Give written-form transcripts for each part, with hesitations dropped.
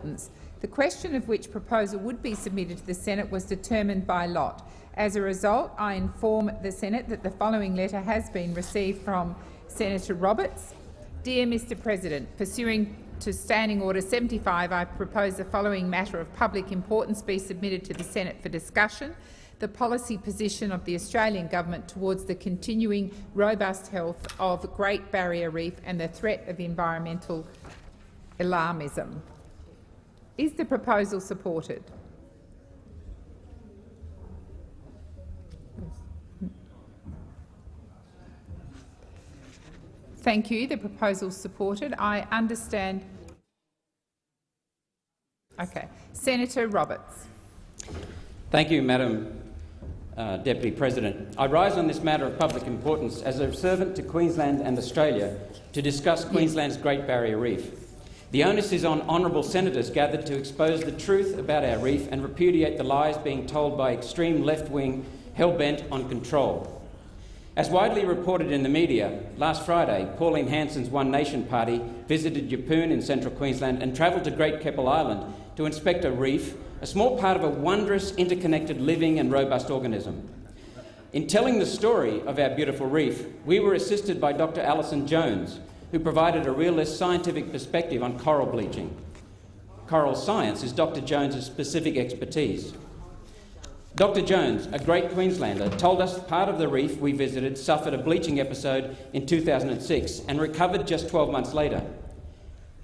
importance, the question of which proposal would be submitted to the Senate was determined by lot. As a result, I inform the Senate that the following letter has been received from Senator Roberts. Dear Mr President, pursuing to Standing Order 75, I propose the following matter of public importance be submitted to the Senate for discussion: the policy position of the Australian Government towards the continuing robust health of Great Barrier Reef and the threat of environmental alarmism. Is the proposal supported? Thank you. The proposal is supported. I understand. Okay. Senator Roberts. Thank you, Madam Deputy President. I rise on this matter of public importance as a servant to Queensland and Australia to discuss Queensland's Great Barrier Reef. The onus is on honourable senators gathered to expose the truth about our reef and repudiate the lies being told by extreme left-wing hell-bent on control. As widely reported in the media, last Friday, Pauline Hanson's One Nation party visited Yeppoon in central Queensland and travelled to Great Keppel Island to inspect a reef, a small part of a wondrous, interconnected, living and robust organism. In telling the story of our beautiful reef, we were assisted by Dr. Alison Jones, who provided a realist scientific perspective on coral bleaching. Coral science is Dr. Jones's specific expertise. Dr. Jones, a great Queenslander, told us part of the reef we visited suffered a bleaching episode in 2006 and recovered just 12 months later.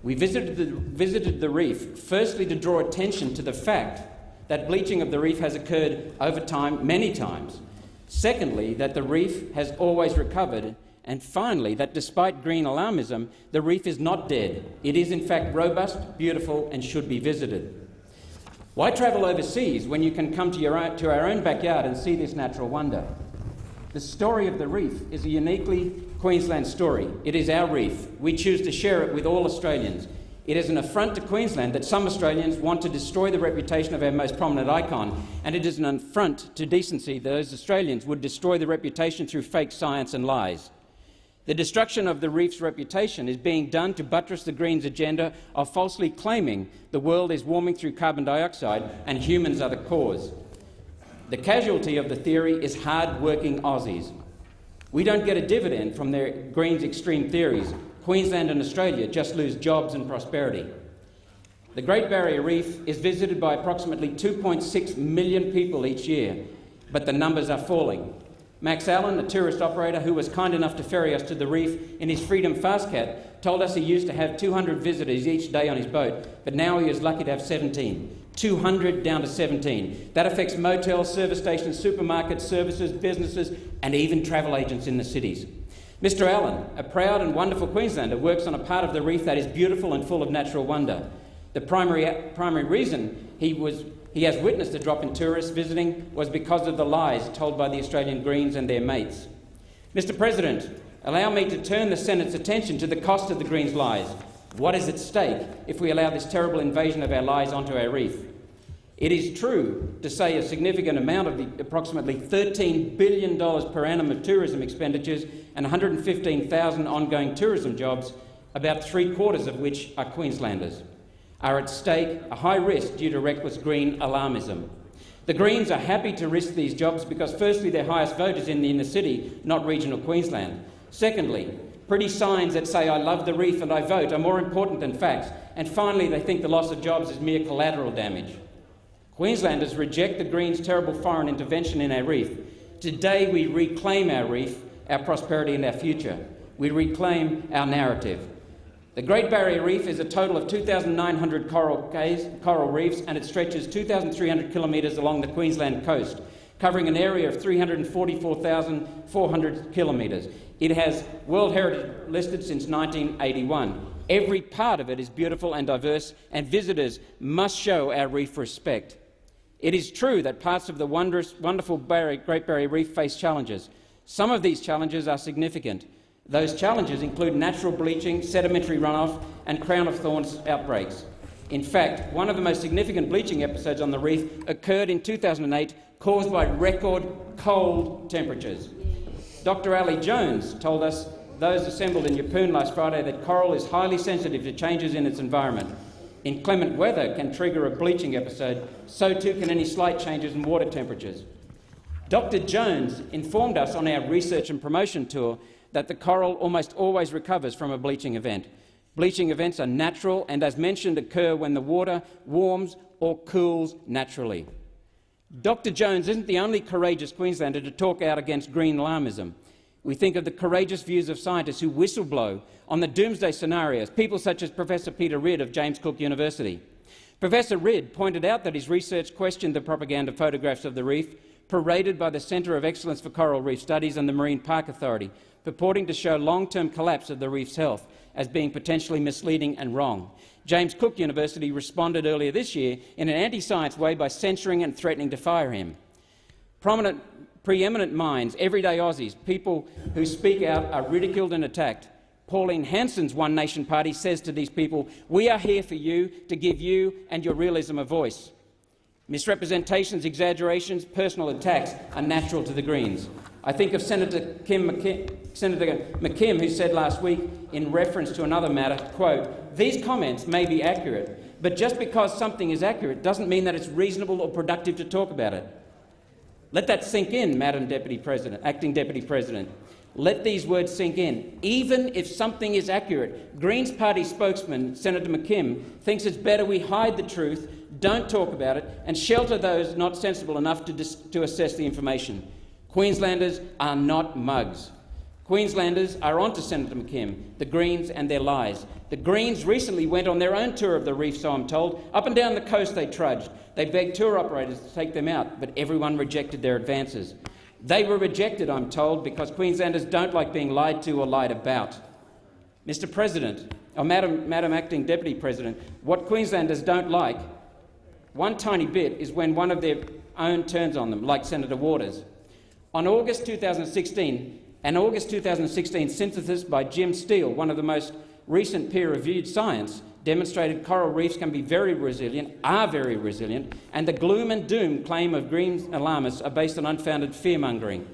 We visited the reef firstly to draw attention to the fact that bleaching of the reef has occurred over time many times. Secondly, that the reef has always recovered. And finally, that despite green alarmism, the reef is not dead. It is in fact robust, beautiful and should be visited. Why travel overseas when you can come to our own backyard and see this natural wonder? The story of the reef is a uniquely Queensland story. It is our reef. We choose to share it with all Australians. It is an affront to Queensland that some Australians want to destroy the reputation of our most prominent icon, and it is an affront to decency that those Australians would destroy the reputation through fake science and lies. The destruction of the reef's reputation is being done to buttress the Greens' agenda of falsely claiming the world is warming through carbon dioxide and humans are the cause. The casualty of the theory is hard-working Aussies. We don't get a dividend from their Greens' extreme theories. Queensland and Australia just lose jobs and prosperity. The Great Barrier Reef is visited by approximately 2.6 million people each year, but the numbers are falling. Max Allen, a tourist operator who was kind enough to ferry us to the reef in his Freedom Fastcat, told us he used to have 200 visitors each day on his boat, but now he is lucky to have 17. 200 down to 17. That affects motels, service stations, supermarkets, services, businesses and even travel agents in the cities. Mr Allen, a proud and wonderful Queenslander, works on a part of the reef that is beautiful and full of natural wonder. The primary reason he has witnessed a drop in tourists visiting was because of the lies told by the Australian Greens and their mates. Mr President, allow me to turn the Senate's attention to the cost of the Greens' lies. What is at stake if we allow this terrible invasion of our lies onto our reef? It is true to say a significant amount of the approximately $13 billion per annum of tourism expenditures and 115,000 ongoing tourism jobs, about 3/4 of which are Queenslanders, are at stake, a high risk due to reckless green alarmism. The Greens are happy to risk these jobs because firstly their highest vote is in the inner city, not regional Queensland. Secondly, pretty signs that say I love the reef and I vote are more important than facts. And finally, they think the loss of jobs is mere collateral damage. Queenslanders reject the Greens' terrible foreign intervention in our reef. Today we reclaim our reef, our prosperity and our future. We reclaim our narrative. The Great Barrier Reef is a total of 2,900 coral reefs, and it stretches 2,300 kilometres along the Queensland coast, covering an area of 344,400 kilometres. It has World Heritage listed since 1981. Every part of it is beautiful and diverse, and visitors must show our reef respect. It is true that parts of the wonderful Great Barrier Reef face challenges. Some of these challenges are significant. Those challenges include natural bleaching, sedimentary runoff and crown of thorns outbreaks. In fact, one of the most significant bleaching episodes on the reef occurred in 2008, caused by record cold temperatures. Dr. Ali Jones told those assembled in Yeppoon last Friday that coral is highly sensitive to changes in its environment. Inclement weather can trigger a bleaching episode, so too can any slight changes in water temperatures. Dr. Jones informed us on our research and promotion tour that the coral almost always recovers from a bleaching event. Bleaching events are natural and, as mentioned, occur when the water warms or cools naturally. Dr. Jones isn't the only courageous Queenslander to talk out against green alarmism. We think of the courageous views of scientists who whistleblow on the doomsday scenarios, people such as Professor Peter Ridd of James Cook University. Professor Ridd pointed out that his research questioned the propaganda photographs of the reef paraded by the Centre of Excellence for Coral Reef Studies and the Marine Park Authority, purporting to show long-term collapse of the reef's health as being potentially misleading and wrong. James Cook University responded earlier this year in an anti-science way by censoring and threatening to fire him. Preeminent minds, everyday Aussies, people who speak out are ridiculed and attacked. Pauline Hanson's One Nation Party says to these people, "We are here for you, to give you and your realism a voice." Misrepresentations, exaggerations, personal attacks are natural to the Greens. I think of Senator McKim, who said last week, in reference to another matter, quote, "These comments may be accurate, but just because something is accurate doesn't mean that it's reasonable or productive to talk about it." Let that sink in, Madam Deputy President, Acting Deputy President. Let these words sink in. Even if something is accurate, Greens Party spokesman Senator McKim thinks it's better we hide the truth, don't talk about it, and shelter those not sensible enough to assess the information. Queenslanders are not mugs. Queenslanders are onto Senator McKim, the Greens and their lies. The Greens recently went on their own tour of the reef, so I'm told. Up and down the coast they trudged. They begged tour operators to take them out, but everyone rejected their advances. They were rejected, I'm told, because Queenslanders don't like being lied to or lied about. Mr. President, or Madam Acting Deputy President, what Queenslanders don't like, one tiny bit, is when one of their own turns on them, like Senator Waters. On August 2016, an August 2016 synthesis by Jim Steele, one of the most recent peer-reviewed science, demonstrated coral reefs can be very resilient, are very resilient, and the gloom and doom claim of green alarmists are based on unfounded fear-mongering.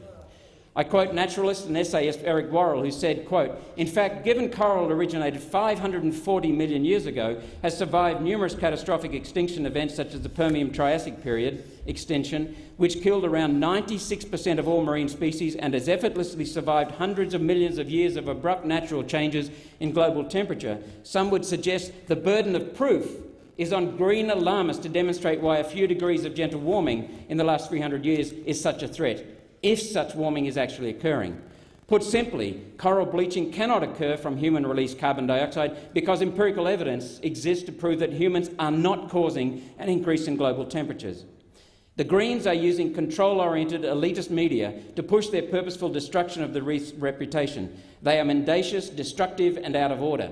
I quote naturalist and essayist Eric Worrell, who said, quote, "In fact, given coral originated 540 million years ago, has survived numerous catastrophic extinction events such as the Permian-Triassic period extinction, which killed around 96% of all marine species and has effortlessly survived hundreds of millions of years of abrupt natural changes in global temperature, some would suggest the burden of proof is on green alarmists to demonstrate why a few degrees of gentle warming in the last 300 years is such a threat, if such warming is actually occurring. Put simply, coral bleaching cannot occur from human-released carbon dioxide because empirical evidence exists to prove that humans are not causing an increase in global temperatures. The Greens are using control-oriented elitist media to push their purposeful destruction of the reef's reputation. They are mendacious, destructive and out of order.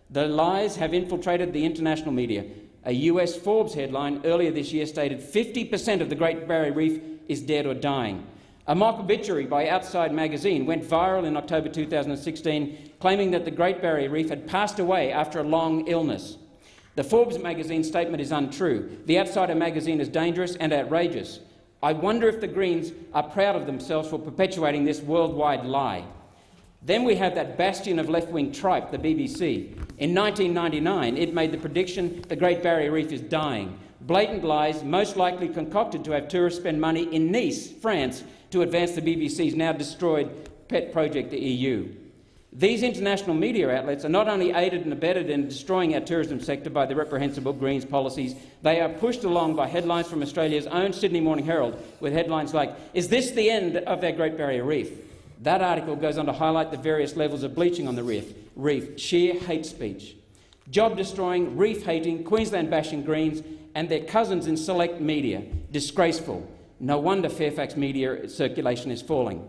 The lies have infiltrated the international media. A US Forbes headline earlier this year stated 50% of the Great Barrier Reef is dead or dying. A mock obituary by Outside magazine went viral in October 2016, claiming that the Great Barrier Reef had passed away after a long illness. The Forbes magazine statement is untrue. The Outsider magazine is dangerous and outrageous. I wonder if the Greens are proud of themselves for perpetuating this worldwide lie. Then we have that bastion of left-wing tripe, the BBC. In 1999, it made the prediction the Great Barrier Reef is dying. Blatant lies, most likely concocted to have tourists spend money in Nice, France, to advance the BBC's now destroyed pet project, the EU. These international media outlets are not only aided and abetted in destroying our tourism sector by the reprehensible Greens policies, they are pushed along by headlines from Australia's own Sydney Morning Herald, with headlines like, "Is this the end of our Great Barrier Reef?" That article goes on to highlight the various levels of bleaching on the reef, sheer hate speech. Job-destroying, reef-hating, Queensland-bashing Greens and their cousins in select media. Disgraceful. No wonder Fairfax media circulation is falling.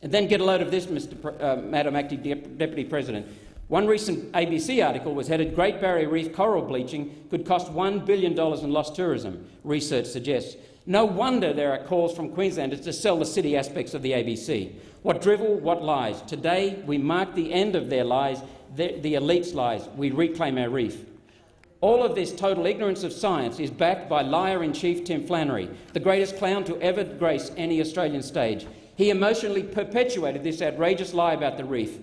And then get a load of this, Madam Acting Deputy President. One recent ABC article was headed, "Great Barrier Reef coral bleaching could cost $1 billion in lost tourism," research suggests. No wonder there are calls from Queenslanders to sell the city aspects of the ABC. What drivel, what lies. Today we mark the end of their lies, the elite's lies. We reclaim our reef. All of this total ignorance of science is backed by liar-in-chief Tim Flannery, the greatest clown to ever grace any Australian stage. He emotionally perpetuated this outrageous lie about the reef.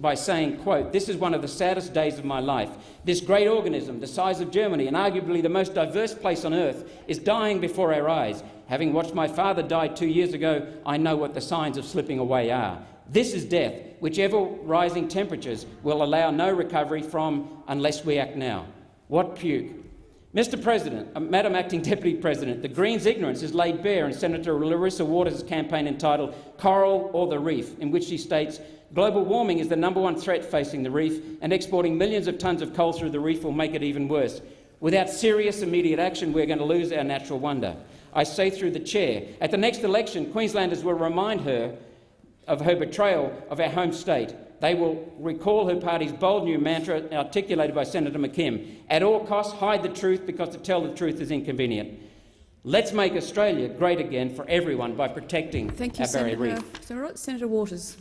by saying, quote, "This is one of the saddest days of my life. This great organism, the size of Germany and arguably the most diverse place on earth, is dying before our eyes. Having watched my father die 2 years ago, I know what the signs of slipping away are. This is death, which ever rising temperatures will allow no recovery from unless we act now." What puke! Mr. President, Madam Acting Deputy President, the Greens' ignorance is laid bare in Senator Larissa Waters' campaign entitled "Coral or the Reef," in which she states, "Global warming is the #1 threat facing the reef, and exporting millions of tonnes of coal through the reef will make it even worse. Without serious immediate action, we're going to lose our natural wonder." I say through the chair, at the next election, Queenslanders will remind her of her betrayal of our home state. They will recall her party's bold new mantra articulated by Senator McKim: "At all costs, hide the truth, because to tell the truth is inconvenient." Let's make Australia great again for everyone by protecting our barrier reef. Senator Waters.